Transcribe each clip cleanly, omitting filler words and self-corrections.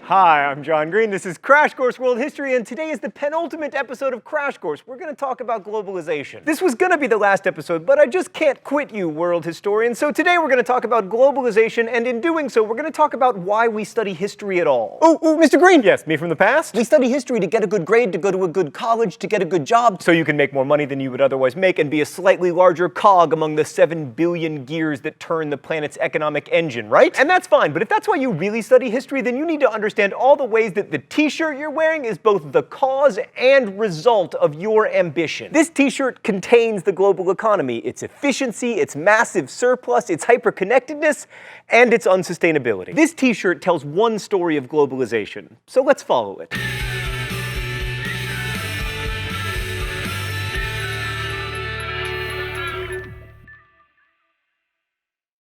Hi, I'm John Green. This is Crash Course World History, and today is the penultimate episode of Crash Course. We're going to talk about globalization. This was going to be the last episode, but I just can't quit you, world historian. So today we're going to talk about globalization, and in doing so, we're going to talk about why we study history at all. Oh, Mr. Green! Yes, me from the past? We study history to get a good grade, to go to a good college, to get a good job, so you can make more money than you would otherwise make and be a slightly larger cog among the 7 billion gears that turn the planet's economic engine, right? And that's fine, but if that's why you really study history, then you need to understand all the ways that the t-shirt you're wearing is both the cause and result of your ambition. This t-shirt contains the global economy, its efficiency, its massive surplus, its hyperconnectedness, and its unsustainability. This t-shirt tells one story of globalization, so let's follow it.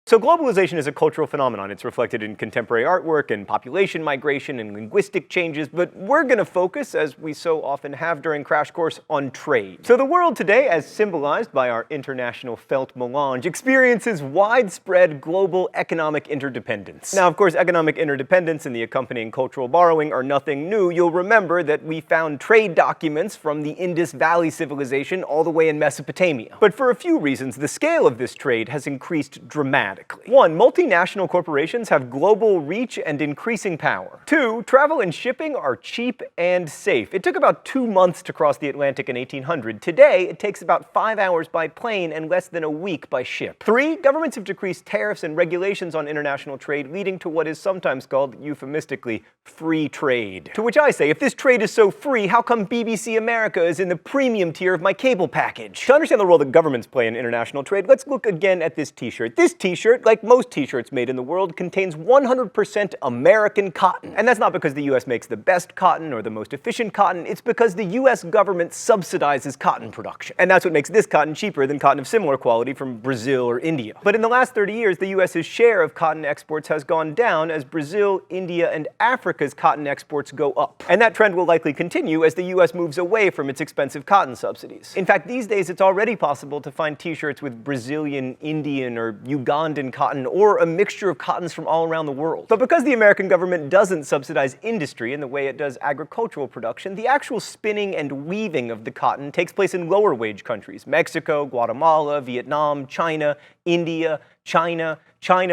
So globalization is a cultural phenomenon. It's reflected in contemporary artwork and population migration and linguistic changes, but we're going to focus, as we so often have during Crash Course, on trade. So the world today, as symbolized by our international felt melange, experiences widespread global economic interdependence. Now, of course, economic interdependence and the accompanying cultural borrowing are nothing new. You'll remember that we found trade documents from the Indus Valley civilization all the way in Mesopotamia. But for a few reasons, the scale of this trade has increased dramatically. 1. Multinational corporations have global reach and increasing power. 2. Travel and shipping are cheap and safe. It took about 2 months to cross the Atlantic in 1800. Today, it takes about 5 hours by plane and less than a week by ship. 3. Governments have decreased tariffs and regulations on international trade, leading to what is sometimes called, euphemistically, free trade. To which I say, if this trade is so free, how come BBC America is in the premium tier of my cable package? To understand the role that governments play in international trade, let's look again at this t-shirt. This t-shirt, like most t-shirts made in the world, contains 100% American cotton. And that's not because the US makes the best cotton or the most efficient cotton, it's because the US government subsidizes cotton production. And that's what makes this cotton cheaper than cotton of similar quality from Brazil or India. But in the last 30 years, the US's share of cotton exports has gone down as Brazil, India, and Africa's cotton exports go up. And that trend will likely continue as the US moves away from its expensive cotton subsidies. In fact, these days it's already possible to find t-shirts with Brazilian, Indian, or Ugandan cotton, or a mixture of cottons from all around the world. But because the American government doesn't subsidize industry in the way it does agricultural production, the actual spinning and weaving of the cotton takes place in lower wage countries: Mexico, Guatemala, Vietnam, China, India, China,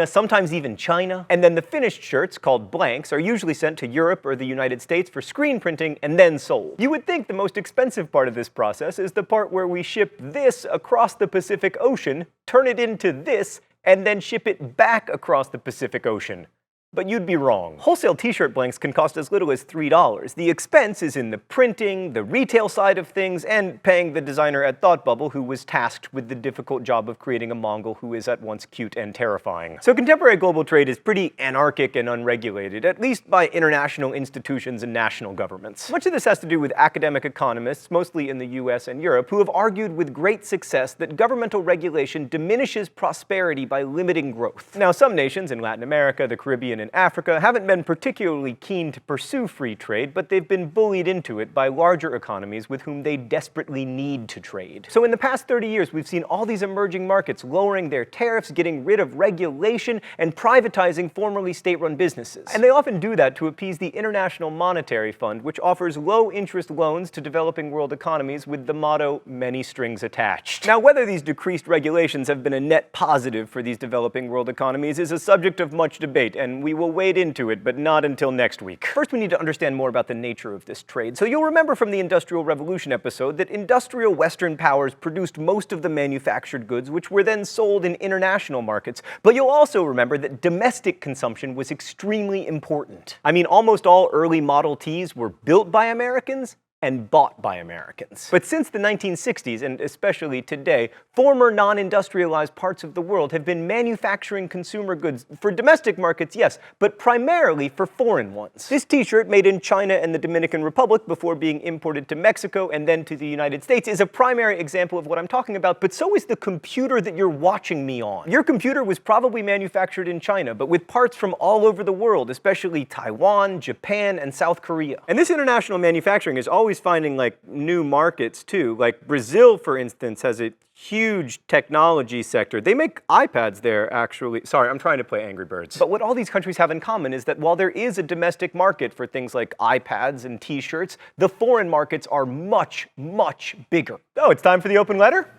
sometimes even China. And then the finished shirts, called blanks, are usually sent to Europe or the United States for screen printing and then sold. You would think the most expensive part of this process is the part where we ship this across the Pacific Ocean, turn it into this, and then ship it back across the Pacific Ocean. But you'd be wrong. Wholesale t-shirt blanks can cost as little as $3. The expense is in the printing, the retail side of things, and paying the designer at Thought Bubble who was tasked with the difficult job of creating a Mongol who is at once cute and terrifying. So contemporary global trade is pretty anarchic and unregulated, at least by international institutions and national governments. Much of this has to do with academic economists, mostly in the US and Europe, who have argued with great success that governmental regulation diminishes prosperity by limiting growth. Now, some nations in Latin America, the Caribbean, and Africa haven't been particularly keen to pursue free trade, but they've been bullied into it by larger economies with whom they desperately need to trade. So in the past 30 years, we've seen all these emerging markets lowering their tariffs, getting rid of regulation, and privatizing formerly state-run businesses. And they often do that to appease the International Monetary Fund, which offers low-interest loans to developing world economies with the motto, "many strings attached." Now, whether these decreased regulations have been a net positive for these developing world economies is a subject of much debate, and we will wade into it, but not until next week. First, we need to understand more about the nature of this trade. So you'll remember from the Industrial Revolution episode that industrial Western powers produced most of the manufactured goods, which were then sold in international markets. But you'll also remember that domestic consumption was extremely important. I mean, almost all early Model Ts were built by Americans and bought by Americans. But since the 1960s, and especially today, former non-industrialized parts of the world have been manufacturing consumer goods for domestic markets, yes, but primarily for foreign ones. This t-shirt, made in China and the Dominican Republic before being imported to Mexico and then to the United States, is a primary example of what I'm talking about, but so is the computer that you're watching me on. Your computer was probably manufactured in China, but with parts from all over the world, especially Taiwan, Japan, and South Korea. And this international manufacturing is always always finding like new markets too. Like Brazil, for instance, has a huge technology sector. They make iPads there, actually. Sorry, I'm trying to play Angry Birds. But what all these countries have in common is that while there is a domestic market for things like iPads and t-shirts, the foreign markets are much, much bigger. Oh, it's time for the open letter?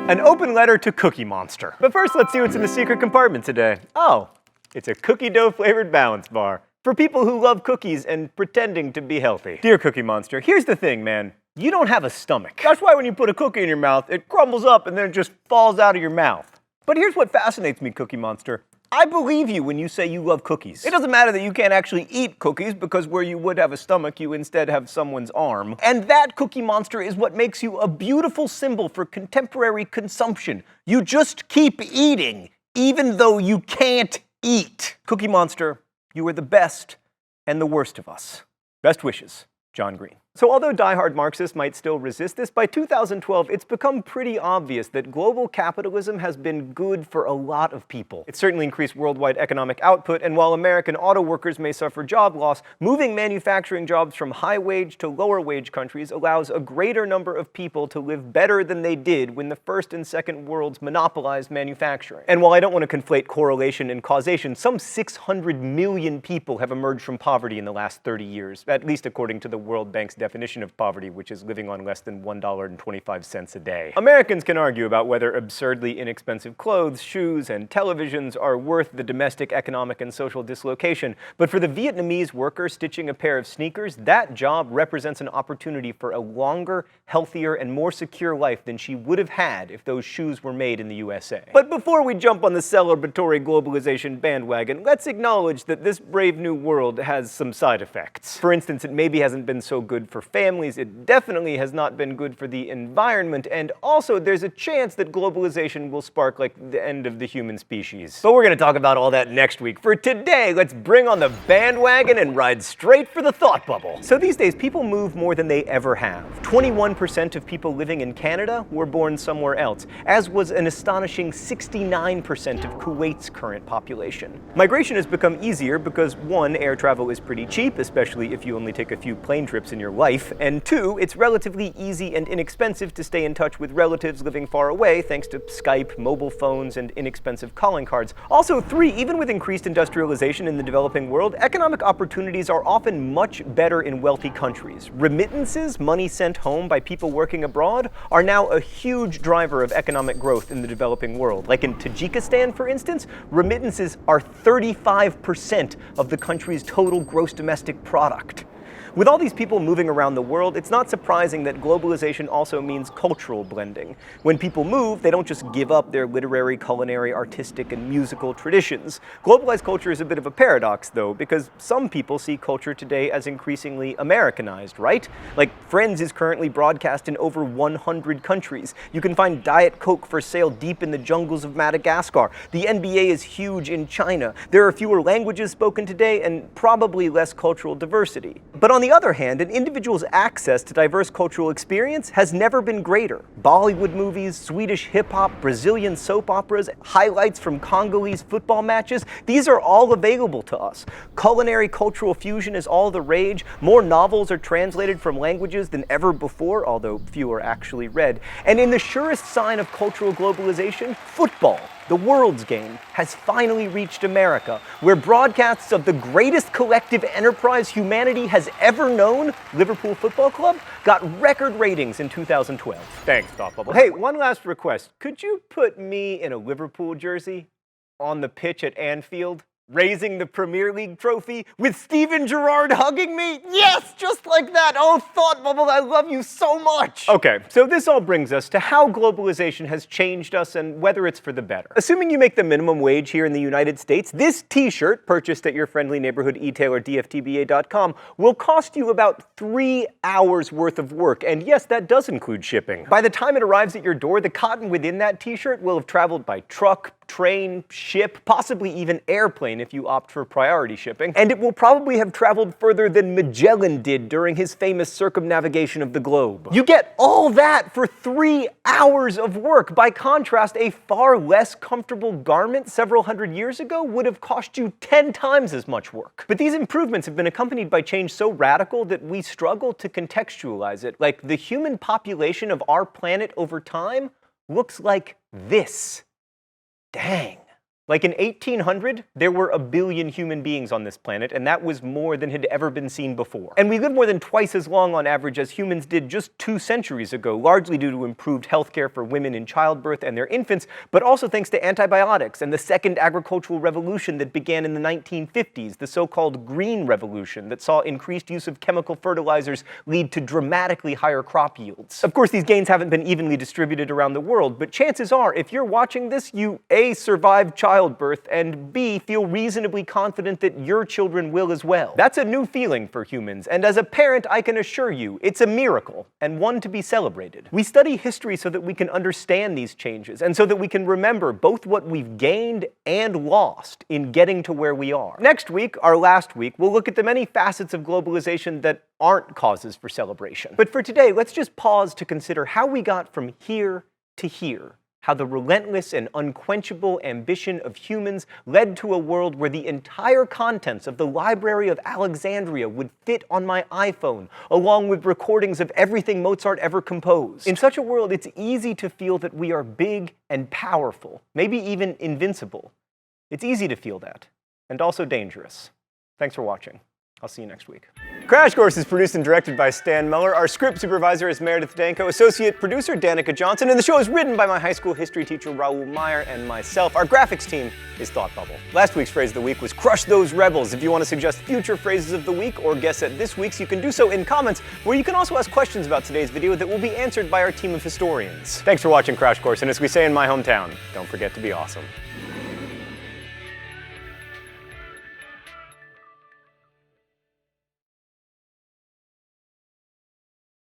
An open letter to Cookie Monster. But first, let's see what's in the secret compartment today. Oh, it's a cookie dough flavored balance bar for people who love cookies and pretending to be healthy. Dear Cookie Monster, here's the thing, man. You don't have a stomach. That's why when you put a cookie in your mouth, it crumbles up and then it just falls out of your mouth. But here's what fascinates me, Cookie Monster. I believe you when you say you love cookies. It doesn't matter that you can't actually eat cookies, because where you would have a stomach, you instead have someone's arm. And that, Cookie Monster, is what makes you a beautiful symbol for contemporary consumption. You just keep eating, even though you can't eat. Cookie Monster, you are the best and the worst of us. Best wishes, John Green. So although diehard Marxists might still resist this, by 2012 it's become pretty obvious that global capitalism has been good for a lot of people. It's certainly increased worldwide economic output, and while American auto workers may suffer job loss, moving manufacturing jobs from high-wage to lower-wage countries allows a greater number of people to live better than they did when the first and second worlds monopolized manufacturing. And while I don't want to conflate correlation and causation, some 600 million people have emerged from poverty in the last 30 years, at least according to the World Bank's definition of poverty, which is living on less than $1.25 a day. Americans can argue about whether absurdly inexpensive clothes, shoes, and televisions are worth the domestic economic and social dislocation, but for the Vietnamese worker stitching a pair of sneakers, that job represents an opportunity for a longer, healthier, and more secure life than she would have had if those shoes were made in the USA. But before we jump on the celebratory globalization bandwagon, let's acknowledge that this brave new world has some side effects. For instance, it maybe hasn't been so good for families, it definitely has not been good for the environment, and also there's a chance that globalization will spark like the end of the human species. But we're gonna talk about all that next week. For today, let's bring on the bandwagon and ride straight for the thought bubble. So these days, people move more than they ever have. 21% of people living in Canada were born somewhere else, as was an astonishing 69% of Kuwait's current population. Migration has become easier because 1, air travel is pretty cheap, especially if you only take a few plane trips in your life, and 2, it's relatively easy and inexpensive to stay in touch with relatives living far away thanks to Skype, mobile phones, and inexpensive calling cards. Also 3, even with increased industrialization in the developing world, economic opportunities are often much better in wealthy countries. Remittances, money sent home by people working abroad, are now a huge driver of economic growth in the developing world. Like in Tajikistan, for instance, remittances are 35% of the country's total gross domestic product. With all these people moving around the world, it's not surprising that globalization also means cultural blending. When people move, they don't just give up their literary, culinary, artistic, and musical traditions. Globalized culture is a bit of a paradox, though, because some people see culture today as increasingly Americanized, right? Like, Friends is currently broadcast in over 100 countries. You can find Diet Coke for sale deep in the jungles of Madagascar. The NBA is huge in China. There are fewer languages spoken today and probably less cultural diversity. But on the other hand, an individual's access to diverse cultural experience has never been greater. Bollywood movies, Swedish hip-hop, Brazilian soap operas, highlights from Congolese football matches, these are all available to us. Culinary cultural fusion is all the rage. More novels are translated from languages than ever before, although few are actually read. And in the surest sign of cultural globalization, football, the world's game, has finally reached America, where broadcasts of the greatest collective enterprise humanity has ever known, Liverpool Football Club, got record ratings in 2012. Thanks, Thought Bubble. Hey, one last request. Could you put me in a Liverpool jersey on the pitch at Anfield, raising the Premier League trophy with Steven Gerrard hugging me? Yes, just like that. Oh, Thought Bubble, I love you so much. Okay, so this all brings us to how globalization has changed us and whether it's for the better. Assuming you make the minimum wage here in the United States, this t-shirt, purchased at your friendly neighborhood e-tailer dftba.com, will cost you about 3 hours worth of work, and yes, that does include shipping. By the time it arrives at your door, the cotton within that t-shirt will have traveled by truck, train, ship, possibly even airplane if you opt for priority shipping. And it will probably have traveled further than Magellan did during his famous circumnavigation of the globe. You get all that for 3 hours of work. By contrast, a far less comfortable garment several hundred years ago would have cost you 10 times as much work. But these improvements have been accompanied by change so radical that we struggle to contextualize it. Like, the human population of our planet over time looks like this. Dang. Like in 1800, there were 1 billion human beings on this planet, and that was more than had ever been seen before. And we live more than twice as long on average as humans did just 2 centuries ago, largely due to improved healthcare for women in childbirth and their infants, but also thanks to antibiotics and the second agricultural revolution that began in the 1950s, the so-called Green Revolution that saw increased use of chemical fertilizers lead to dramatically higher crop yields. Of course, these gains haven't been evenly distributed around the world, but chances are, if you're watching this, you A, survived childbirth, and B, feel reasonably confident that your children will as well. That's a new feeling for humans, and as a parent, I can assure you, it's a miracle, and one to be celebrated. We study history so that we can understand these changes, and so that we can remember both what we've gained and lost in getting to where we are. Next week, our last week, we'll look at the many facets of globalization that aren't causes for celebration. But for today, let's just pause to consider how we got from here to here. How the relentless and unquenchable ambition of humans led to a world where the entire contents of the Library of Alexandria would fit on my iPhone, along with recordings of everything Mozart ever composed. In such a world, it's easy to feel that we are big and powerful, maybe even invincible. It's easy to feel that, and also dangerous. Thanks for watching. I'll see you next week. Crash Course is produced and directed by Stan Muller. Our script supervisor is Meredith Danko. Associate producer Danica Johnson. And the show is written by my high school history teacher Raoul Meyer and myself. Our graphics team is Thought Bubble. Last week's phrase of the week was crush those rebels. If you want to suggest future phrases of the week or guess at this week's, you can do so in comments, where you can also ask questions about today's video that will be answered by our team of historians. Thanks for watching Crash Course, and as we say in my hometown, don't forget to be awesome.